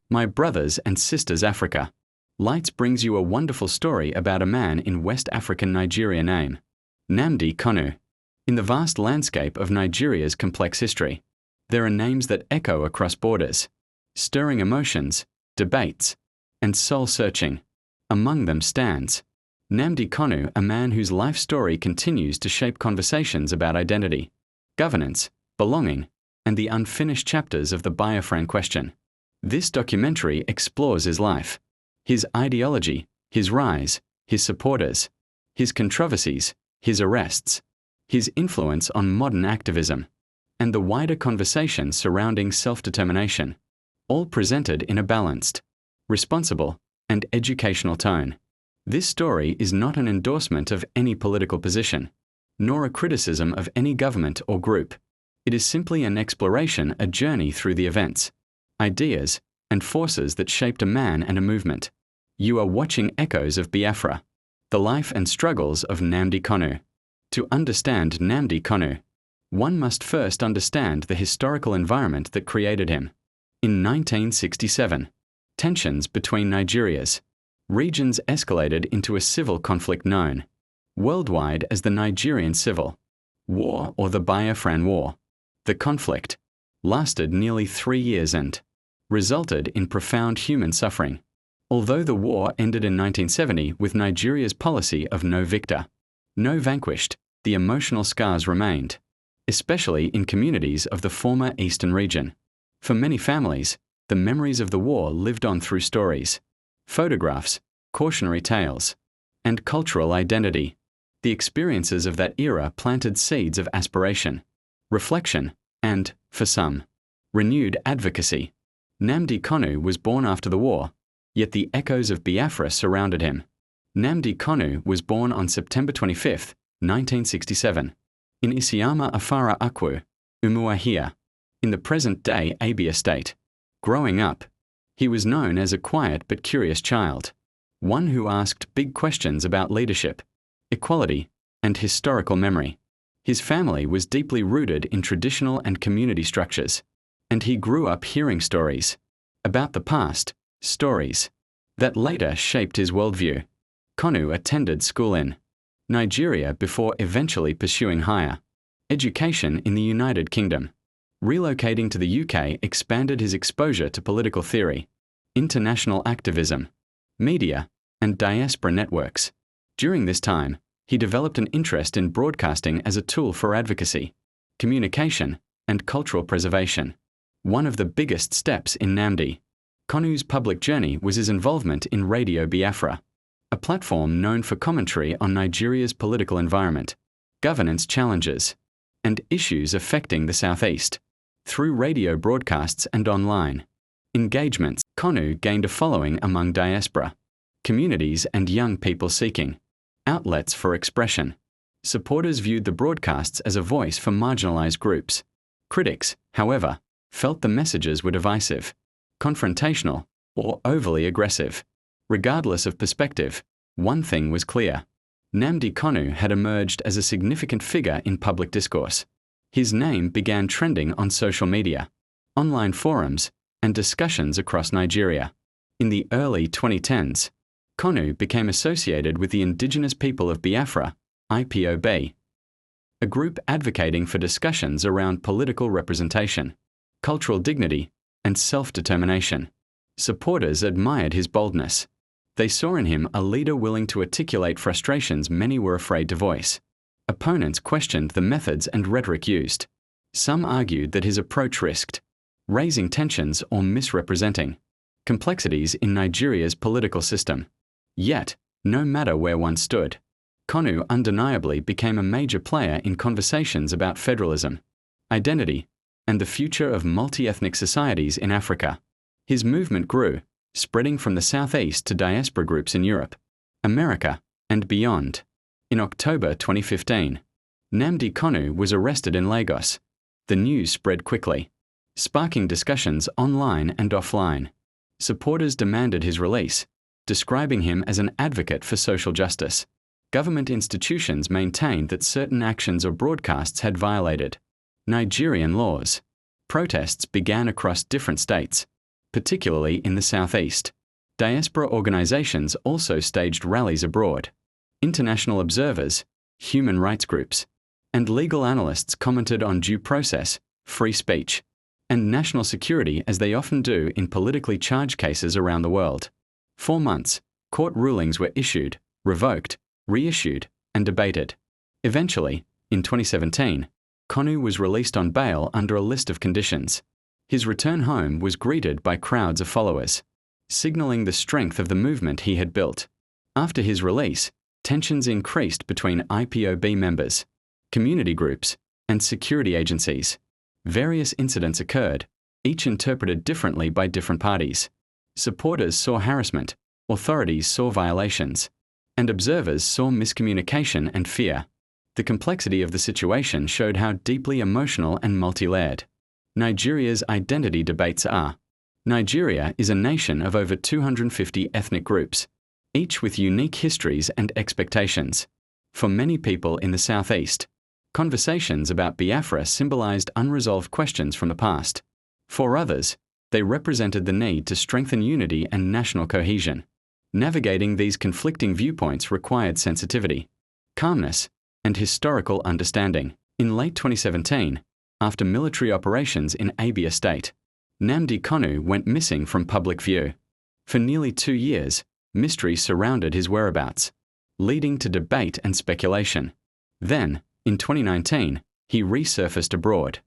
My brothers and sisters Africa. Lights brings you a wonderful story about a man in West African Nigeria named Nnamdi Kanu. In the vast landscape of Nigeria's complex history, there are names that echo across borders, stirring emotions, debates, and soul-searching. Among them stands Nnamdi Kanu, a man whose life story continues to shape conversations about identity, governance, belonging, and the unfinished chapters of the Biafran question. This documentary explores his life, his ideology, his rise, his supporters, his controversies, his arrests, his influence on modern activism, and the wider conversation surrounding self-determination, all presented in a balanced, responsible, and educational tone. This story is not an endorsement of any political position, nor a criticism of any government or group. It is simply an exploration, a journey through the events, ideas, and forces that shaped a man and a movement. You are watching Echoes of Biafra, the life and struggles of Nnamdi Kanu. To understand Nnamdi Kanu, one must first understand the historical environment that created him. In 1967, tensions between Nigeria's regions escalated into a civil conflict known worldwide as the Nigerian Civil War or the Biafran War. The conflict lasted nearly 3 years and resulted in profound human suffering. Although the war ended in 1970 with Nigeria's policy of no victor, no vanquished, the emotional scars remained, especially in communities of the former eastern region. For many families, the memories of the war lived on through stories, photographs, cautionary tales, and cultural identity. The experiences of that era planted seeds of aspiration, reflection, and, for some, renewed advocacy. Nnamdi Kanu was born after the war, yet the echoes of Biafra surrounded him. Nnamdi Kanu was born on September 25, 1967, in Isiama Afara Akwu, Umuahia, in the present-day Abia State. Growing up, he was known as a quiet but curious child, one who asked big questions about leadership, equality, and historical memory. His family was deeply rooted in traditional and community structures, and he grew up hearing stories about the past, stories that later shaped his worldview. Kanu attended school in Nigeria before eventually pursuing higher education in the United Kingdom. Relocating to the UK expanded his exposure to political theory, international activism, media, and diaspora networks. During this time, he developed an interest in broadcasting as a tool for advocacy, communication, and cultural preservation. One of the biggest steps in Nnamdi Kanu's public journey was his involvement in Radio Biafra, a platform known for commentary on Nigeria's political environment, governance challenges, and issues affecting the Southeast. Through radio broadcasts and online engagements, Kanu gained a following among diaspora communities and young people seeking outlets for expression. Supporters viewed the broadcasts as a voice for marginalized groups. Critics, however, felt the messages were divisive, confrontational, or overly aggressive. Regardless of perspective, one thing was clear. Nnamdi Kanu had emerged as a significant figure in public discourse. His name began trending on social media, online forums, and discussions across Nigeria. In the early 2010s, Kanu became associated with the indigenous people of Biafra, IPOB, a group advocating for discussions around political representation, cultural dignity, and self-determination. Supporters admired his boldness. They saw in him a leader willing to articulate frustrations many were afraid to voice. Opponents questioned the methods and rhetoric used. Some argued that his approach risked raising tensions or misrepresenting complexities in Nigeria's political system. Yet, no matter where one stood, Kanu undeniably became a major player in conversations about federalism, identity, and the future of multi-ethnic societies in Africa. His movement grew, spreading from the southeast to diaspora groups in Europe, America, and beyond. In October 2015, Nnamdi Kanu was arrested in Lagos. The news spread quickly, sparking discussions online and offline. Supporters demanded his release, describing him as an advocate for social justice. Government institutions maintained that certain actions or broadcasts had violated Nigerian laws. Protests began across different states. particularly in the southeast. Diaspora organizations also staged rallies abroad. International observers, human rights groups, and legal analysts commented on due process, free speech, and national security as they often do in politically charged cases around the world. 4 months, court rulings were issued, revoked, reissued, and debated. Eventually, in 2017, Kanu was released on bail under a list of conditions. His return home was greeted by crowds of followers, signaling the strength of the movement he had built. After his release, tensions increased between IPOB members, community groups, and security agencies. Various incidents occurred, each interpreted differently by different parties. Supporters saw harassment, authorities saw violations, and observers saw miscommunication and fear. The complexity of the situation showed how deeply emotional and multi-layered Nigeria's identity debates are. Nigeria is a nation of over 250 ethnic groups, each with unique histories and expectations. For many people in the southeast, conversations about Biafra symbolized unresolved questions from the past. For others, they represented the need to strengthen unity and national cohesion. Navigating these conflicting viewpoints required sensitivity, calmness, and historical understanding. In late 2017, after military operations in Abia State, Nnamdi Kanu went missing from public view. For nearly 2 years, mystery surrounded his whereabouts, leading to debate and speculation. Then, in 2019, he resurfaced abroad,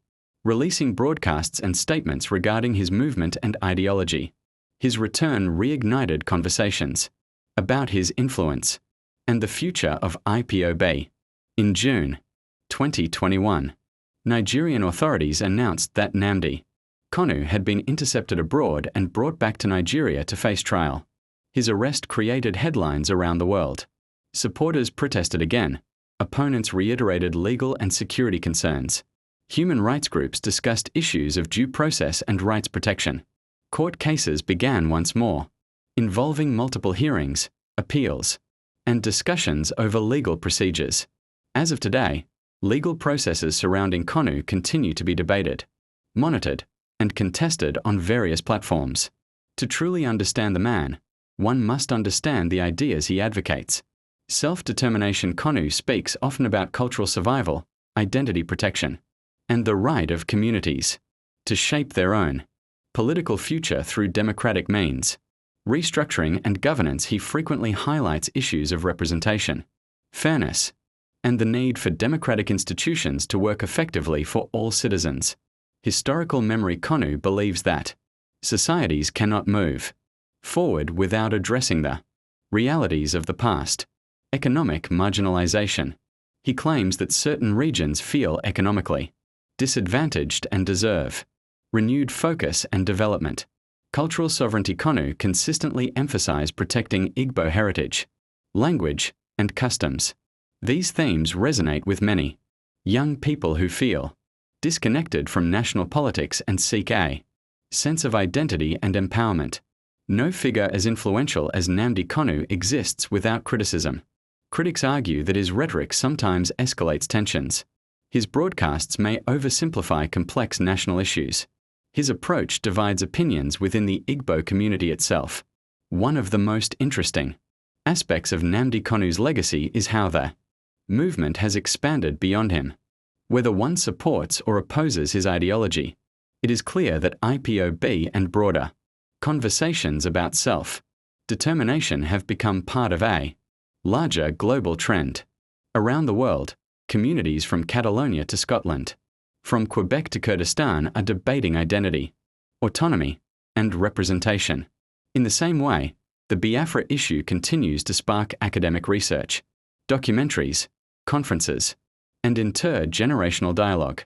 releasing broadcasts and statements regarding his movement and ideology. His return reignited conversations about his influence and the future of IPOB. In June 2021, Nigerian authorities announced that Nnamdi Kanu had been intercepted abroad and brought back to Nigeria to face trial. His arrest created headlines around the world. Supporters protested again. Opponents reiterated legal and security concerns. Human rights groups discussed issues of due process and rights protection. Court cases began once more, involving multiple hearings, appeals, and discussions over legal procedures. As of today, legal processes surrounding Kanu continue to be debated, monitored, and contested on various platforms. To truly understand the man, one must understand the ideas he advocates. Self-determination. Kanu speaks often about cultural survival, identity protection, and the right of communities to shape their own political future through democratic means. Restructuring and governance. He frequently highlights issues of representation, fairness, and the need for democratic institutions to work effectively for all citizens. Historical memory. Kanu believes that societies cannot move forward without addressing the realities of the past. Economic marginalization. He claims that certain regions feel economically disadvantaged and deserve renewed focus and development. Cultural sovereignty. Kanu consistently emphasized protecting Igbo heritage, language, and customs. These themes resonate with many young people who feel disconnected from national politics and seek a sense of identity and empowerment. No figure as influential as Nnamdi Kanu exists without criticism. Critics argue that his rhetoric sometimes escalates tensions. His broadcasts may oversimplify complex national issues. His approach divides opinions within the Igbo community itself. One of the most interesting aspects of Nnamdi Kanu's legacy is how the movement has expanded beyond him. Whether one supports or opposes his ideology, it is clear that IPOB and broader conversations about self-determination have become part of a larger global trend. Around the world, communities from Catalonia to Scotland, from Quebec to Kurdistan are debating identity, autonomy, and representation. In the same way, the Biafra issue continues to spark academic research, documentaries, conferences, and intergenerational dialogue.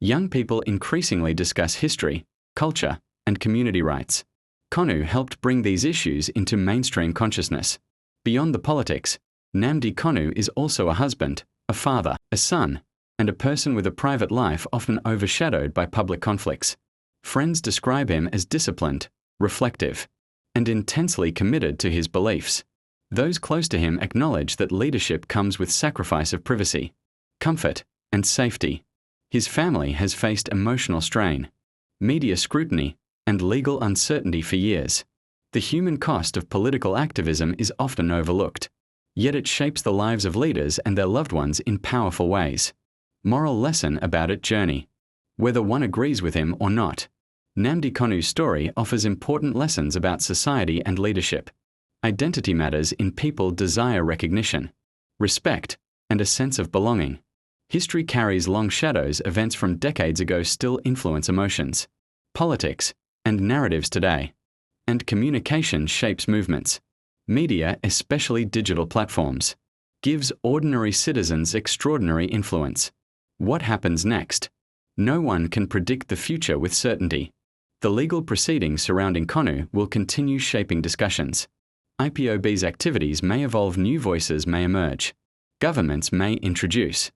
Young people increasingly discuss history, culture, and community rights. Kanu helped bring these issues into mainstream consciousness. Beyond the politics, Nnamdi Kanu is also a husband, a father, a son, and a person with a private life often overshadowed by public conflicts. Friends describe him as disciplined, reflective, and intensely committed to his beliefs. Those close to him acknowledge that leadership comes with sacrifice of privacy, comfort, and safety. His family has faced emotional strain, media scrutiny, and legal uncertainty for years. The human cost of political activism is often overlooked, yet it shapes the lives of leaders and their loved ones in powerful ways. Moral lesson about its journey. Whether one agrees with him or not, Nnamdi Kanu's story offers important lessons about society and leadership. Identity matters in people desire recognition, respect, and a sense of belonging. History carries long shadows. Events from decades ago still influence emotions, politics, and narratives today. And communication shapes movements. Media, especially digital platforms, gives ordinary citizens extraordinary influence. What happens next? No one can predict the future with certainty. The legal proceedings surrounding Kanu will continue shaping discussions. IPOB's activities may evolve, new voices may emerge. Governments may introduce.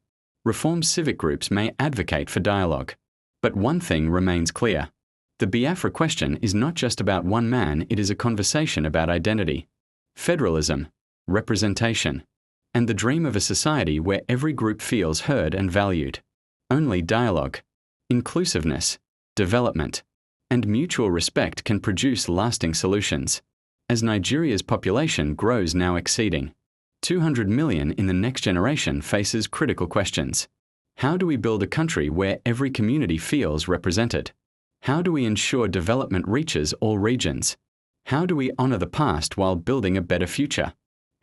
Reform civic groups may advocate for dialogue. But one thing remains clear. The Biafra question is not just about one man, it is a conversation about identity, federalism, representation, and the dream of a society where every group feels heard and valued. Only dialogue, inclusiveness, development, and mutual respect can produce lasting solutions. As Nigeria's population grows, now exceeding 200 million in the next generation, faces critical questions. How do we build a country where every community feels represented? How do we ensure development reaches all regions? How do we honor the past while building a better future?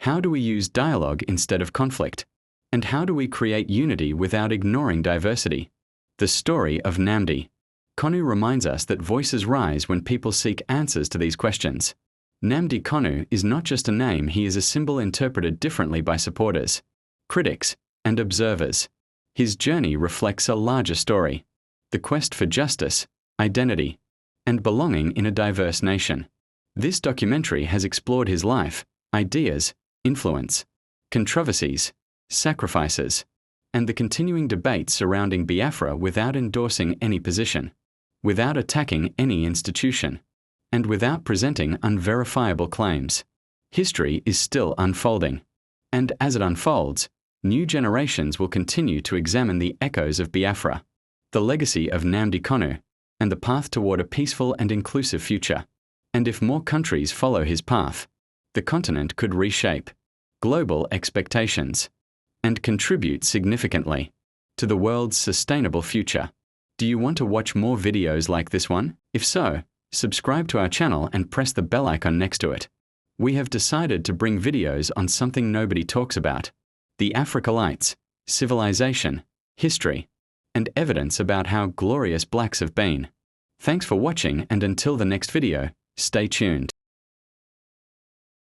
How do we use dialogue instead of conflict? And how do we create unity without ignoring diversity? The story of Nnamdi Kanu reminds us that voices rise when people seek answers to these questions. Nnamdi Kanu is not just a name, he is a symbol interpreted differently by supporters, critics, and observers. His journey reflects a larger story: the quest for justice, identity, and belonging in a diverse nation. This documentary has explored his life, ideas, influence, controversies, sacrifices, and the continuing debates surrounding Biafra without endorsing any position, without attacking any institution, and without presenting unverifiable claims. History is still unfolding, and as it unfolds, new generations will continue to examine the echoes of Biafra, the legacy of Nnamdi Kanu, and the path toward a peaceful and inclusive future. And if more countries follow his path, the continent could reshape global expectations and contribute significantly to the world's sustainable future. Do you want to watch more videos like this one? If so, subscribe to our channel and press the bell icon next to it. We have decided to bring videos on something nobody talks about: the Africa Lights, civilization, history, and evidence about how glorious blacks have been. Thanks for watching, and until the next video, stay tuned.